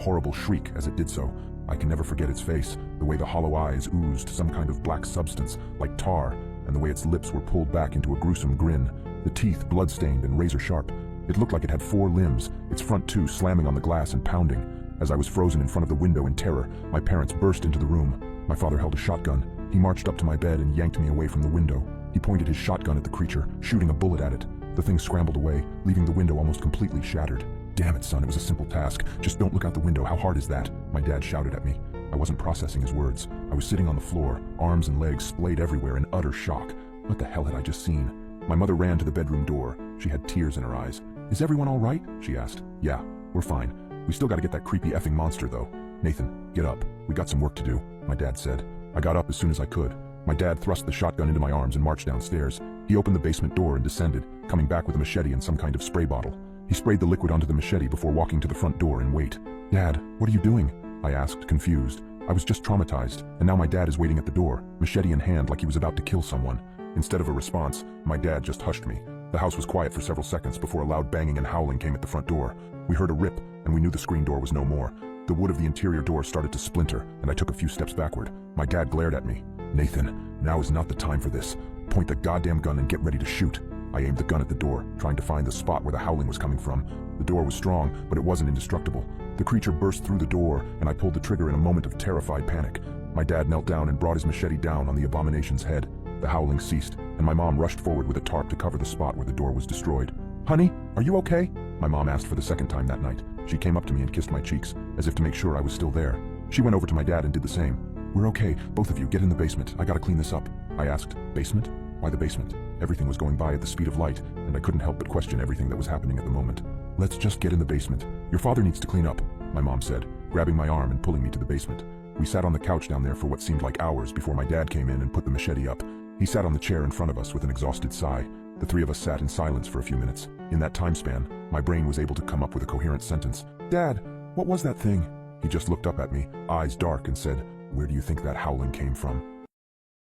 horrible shriek as it did so. I can never forget its face, the way the hollow eyes oozed some kind of black substance, like tar, and the way its lips were pulled back into a gruesome grin, the teeth blood-stained and razor-sharp. It looked like it had 4 limbs, its front 2 slamming on the glass and pounding. As I was frozen in front of the window in terror, my parents burst into the room. My father held a shotgun. He marched up to my bed and yanked me away from the window. He pointed his shotgun at the creature, shooting a bullet at it. The thing scrambled away, leaving the window almost completely shattered. "Damn it, son, it was a simple task. Just don't look out the window. How hard is that?" my dad shouted at me. I wasn't processing his words. I was sitting on the floor, arms and legs splayed everywhere in utter shock. What the hell had I just seen? My mother ran to the bedroom door. She had tears in her eyes. "Is everyone all right?" she asked. "Yeah, we're fine. We still gotta get that creepy effing monster, though." "Nathan, get up. We got some work to do," my dad said. I got up as soon as I could. My dad thrust the shotgun into my arms and marched downstairs. He opened the basement door and descended, coming back with a machete and some kind of spray bottle. He sprayed the liquid onto the machete before walking to the front door and wait. "Dad, what are you doing?" I asked, confused. I was just traumatized, and now my dad is waiting at the door, machete in hand like he was about to kill someone. Instead of a response, my dad just hushed me. The house was quiet for several seconds before a loud banging and howling came at the front door. We heard a rip, and we knew the screen door was no more. The wood of the interior door started to splinter, and I took a few steps backward. My dad glared at me. "Nathan, now is not the time for this. Point the goddamn gun and get ready to shoot." I aimed the gun at the door, trying to find the spot where the howling was coming from. The door was strong, but it wasn't indestructible. The creature burst through the door, and I pulled the trigger in a moment of terrified panic. My dad knelt down and brought his machete down on the abomination's head. The howling ceased, and my mom rushed forward with a tarp to cover the spot where the door was destroyed. "Honey, are you okay?" my mom asked for the second time that night. She came up to me and kissed my cheeks, as if to make sure I was still there. She went over to my dad and did the same. "We're okay, both of you, get in the basement. I gotta clean this up." I asked, "Basement? Why the basement?" Everything was going by at the speed of light, and I couldn't help but question everything that was happening at the moment. "Let's just get in the basement. Your father needs to clean up," my mom said, grabbing my arm and pulling me to the basement. We sat on the couch down there for what seemed like hours before my dad came in and put the machete up. He sat on the chair in front of us with an exhausted sigh. The 3 of us sat in silence for a few minutes. In that time span, my brain was able to come up with a coherent sentence. "Dad, what was that thing?" He just looked up at me, eyes dark, and said, "Where do you think that howling came from?"